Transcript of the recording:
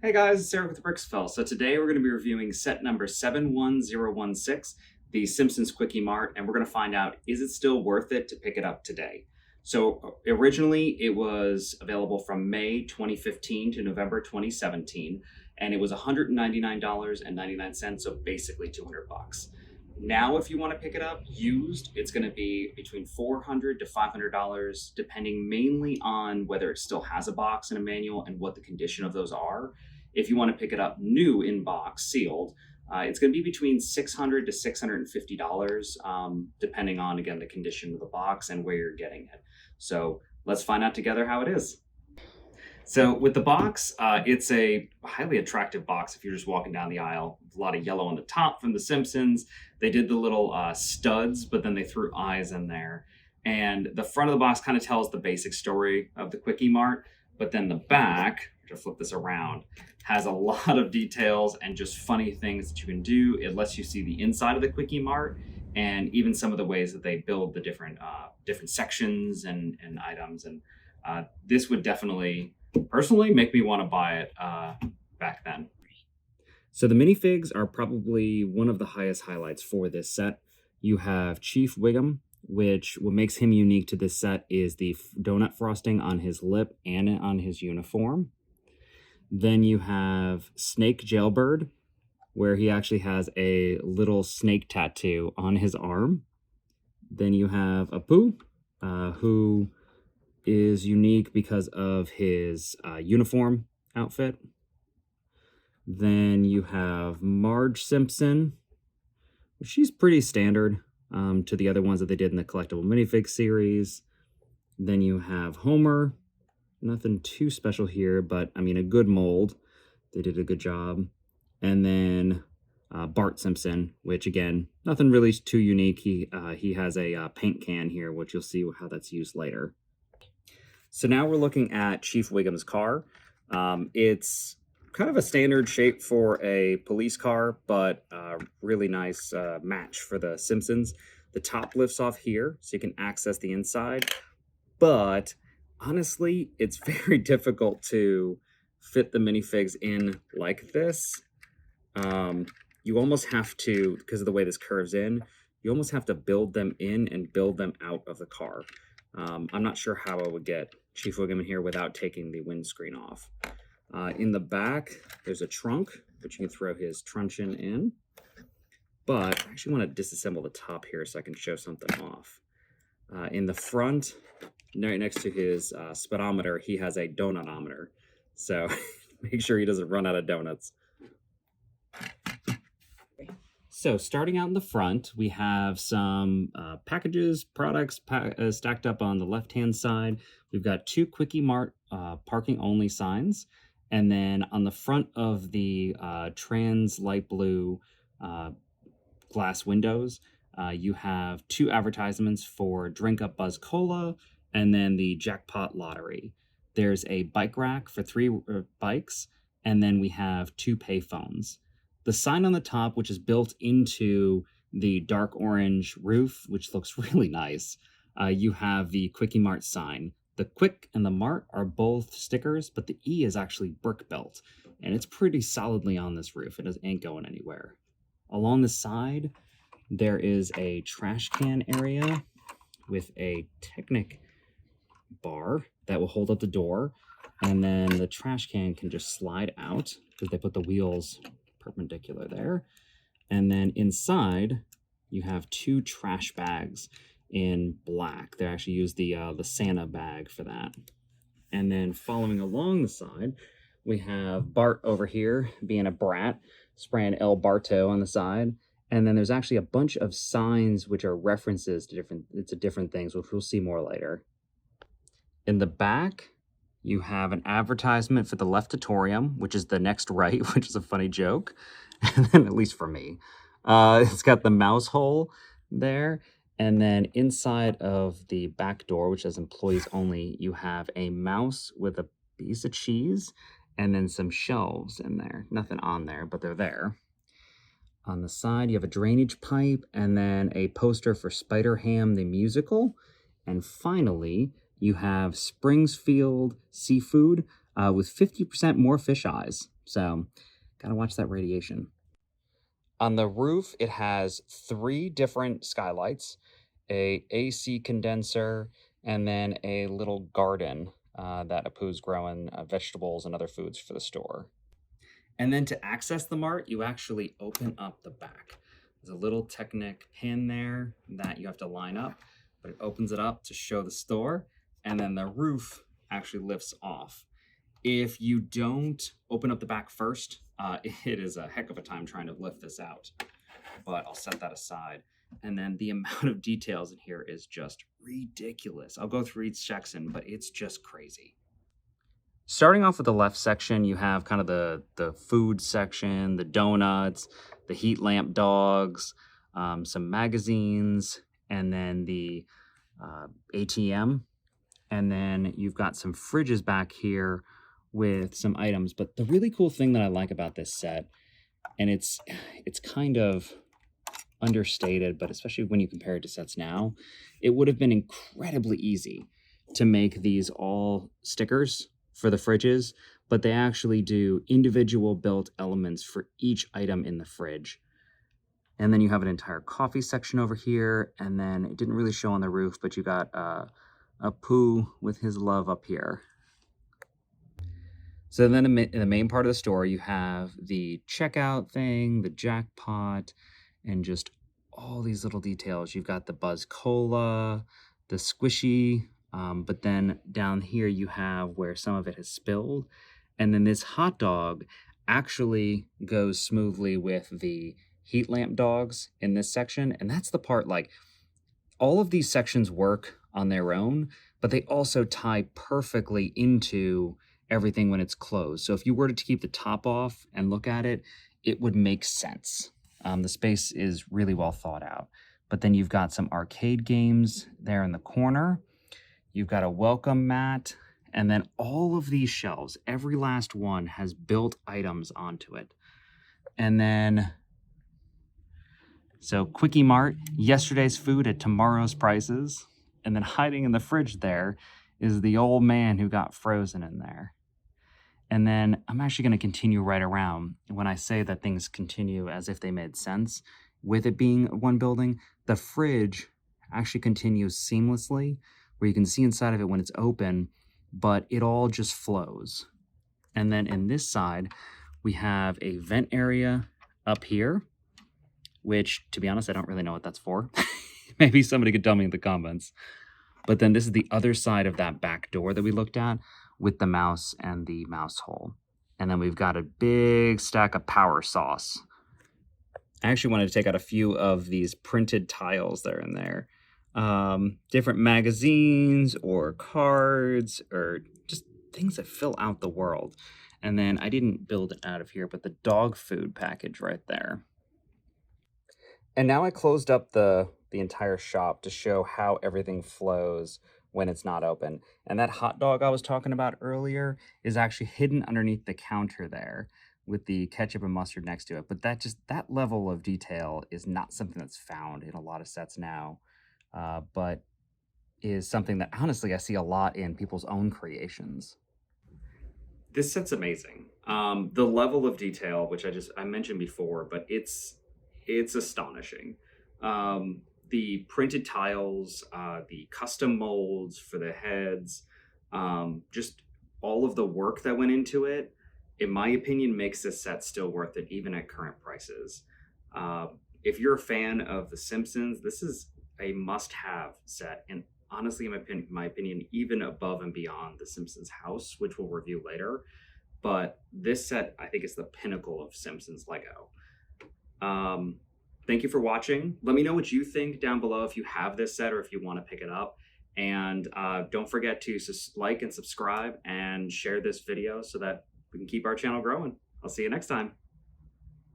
Hey guys, it's Eric with Bricksville. So today we're going to be reviewing set number 71016, the Simpsons Kwik-E-Mart, and we're going to find out, is it still worth it to pick it up today? So originally it was available from May 2015 to November 2017, and it was $199.99, so basically 200 bucks. Now, if you want to pick it up used, it's going to be between $400 to $500, depending mainly on whether it still has a box and a manual and what the condition of those are. If you want to pick it up new in box, sealed, it's going to be between $600 to $650, depending on, again, the condition of the box and where you're getting it. So let's find out together how it is. So with the box, it's a highly attractive box if you're just walking down the aisle. A lot of yellow on the top from The Simpsons. They did the little studs, but then they threw eyes in there. And the front of the box kind of tells the basic story of the Kwik-E-Mart, but then the back, to flip this around, has a lot of details and just funny things that you can do. It lets you see the inside of the Kwik-E-Mart and even some of the ways that they build the different sections and items. And this would definitely, personally, make me want to buy it back then. So the minifigs are probably one of the highest highlights for this set. You have Chief Wiggum, which what makes him unique to this set is the donut frosting on his lip and on his uniform. Then you have Snake Jailbird, where he actually has a little snake tattoo on his arm. Then you have Apu, who is unique because of his uniform outfit. Then you have Marge Simpson. She's pretty standard to the other ones that they did in the collectible minifig series. Then you have Homer. Nothing too special here, but I mean, a good mold. They did a good job. And then Bart Simpson, which again, nothing really too unique. He has a paint can here, which you'll see how that's used later. So now we're looking at Chief Wiggum's car. It's kind of a standard shape for a police car, but really nice match for the Simpsons. The top lifts off here, so you can access the inside. But honestly, it's very difficult to fit the minifigs in like this. You almost have to, because of the way this curves in, you almost have to build them in and build them out of the car. I'm not sure how I would get Chief Wiggum in here without taking the windscreen off. In the back, there's a trunk, which you can throw his truncheon in. But I actually want to disassemble the top here so I can show something off. In the front, right next to his speedometer, he has a donutometer. So make sure he doesn't run out of donuts. So starting out in the front, we have some packages, products stacked up on the left-hand side. We've got two Kwik-E-Mart parking-only signs. And then on the front of the trans light blue glass windows, you have two advertisements for Drink Up Buzz Cola and then the Jackpot Lottery. There's a bike rack for 3 bikes, and then we have 2 payphones. The sign on the top, which is built into the dark orange roof, which looks really nice, you have the Kwik-E-Mart sign. The Quick and the Mart are both stickers, but the E is actually brick built, and it's pretty solidly on this roof. It ain't going anywhere. Along the side, there is a trash can area with a Technic bar that will hold up the door, and then the trash can can just slide out because they put the wheels perpendicular there. And then inside, you have 2 trash bags in black. They actually use the Santa bag for that. And then following along the side, we have Bart over here being a brat, spraying El Barto on the side. And then there's actually a bunch of signs which are references to different things, which we'll see more later. In the back, you have an advertisement for the Leftatorium, which is the next right, which is a funny joke, and then, at least for me. It's got the mouse hole there. And then inside of the back door, which says employees only, you have a mouse with a piece of cheese and then some shelves in there. Nothing on there, but they're there. On the side, you have a drainage pipe and then a poster for Spider-Ham the musical. And finally, you have Springsfield Seafood with 50% more fish eyes. So gotta watch that radiation. On the roof, it has 3 different skylights, a AC condenser, and then a little garden that Apu's growing vegetables and other foods for the store. And then to access the mart, you actually open up the back. There's a little Technic pin there that you have to line up, but it opens it up to show the store, and then the roof actually lifts off. If you don't open up the back first, it is a heck of a time trying to lift this out, but I'll set that aside. And then the amount of details in here is just ridiculous. I'll go through each section, but it's just crazy. Starting off with the left section, you have kind of the food section, the donuts, the heat lamp dogs, some magazines, and then the ATM. And then you've got some fridges back here with some items. But the really cool thing that I like about this set, and it's kind of understated, but especially when you compare it to sets now, it would have been incredibly easy to make these all stickers for the fridges, but they actually do individual built elements for each item in the fridge. And then you have an entire coffee section over here, and then it didn't really show on the roof, but you got Apu with his love up here. So then in the main part of the store, you have the checkout thing, the jackpot, and just all these little details. You've got the Buzz Cola, the squishy, but then down here you have where some of it has spilled. And then this hot dog actually goes smoothly with the heat lamp dogs in this section. And that's the part, like, all of these sections work on their own, but they also tie perfectly into everything when it's closed. So if you were to keep the top off and look at it, it would make sense. The space is really well thought out. But then you've got some arcade games there in the corner. You've got a welcome mat. And then all of these shelves, every last one has built items onto it. And then, so Kwik-E-Mart, yesterday's food at tomorrow's prices. And then hiding in the fridge there is the old man who got frozen in there. And then I'm actually going to continue right around. When I say that things continue as if they made sense, with it being one building, the fridge actually continues seamlessly, where you can see inside of it when it's open, but it all just flows. And then in this side, we have a vent area up here, which, to be honest, I don't really know what that's for. Maybe somebody could tell me in the comments. But then this is the other side of that back door that we looked at, with the mouse and the mouse hole. And then we've got a big stack of power sauce. I actually wanted to take out a few of these printed tiles that are in there. Different magazines or cards or just things that fill out the world. And then I didn't build it out of here, but the dog food package right there. And now I closed up the entire shop to show how everything flows when it's not open. And that hot dog I was talking about earlier is actually hidden underneath the counter there with the ketchup and mustard next to it. But that level of detail is not something that's found in a lot of sets now, but is something that honestly I see a lot in people's own creations. This set's amazing. The level of detail, which I mentioned before, but it's astonishing. The printed tiles, the custom molds for the heads, just all of the work that went into it, in my opinion, makes this set still worth it, even at current prices. If you're a fan of The Simpsons, this is a must-have set, and honestly, in my opinion, even above and beyond The Simpsons house, which we'll review later. But this set, I think, is the pinnacle of Simpsons Lego. Thank you for watching. Let me know what you think down below if you have this set or if you want to pick it up. And don't forget to like and subscribe and share this video so that we can keep our channel growing. I'll see you next time.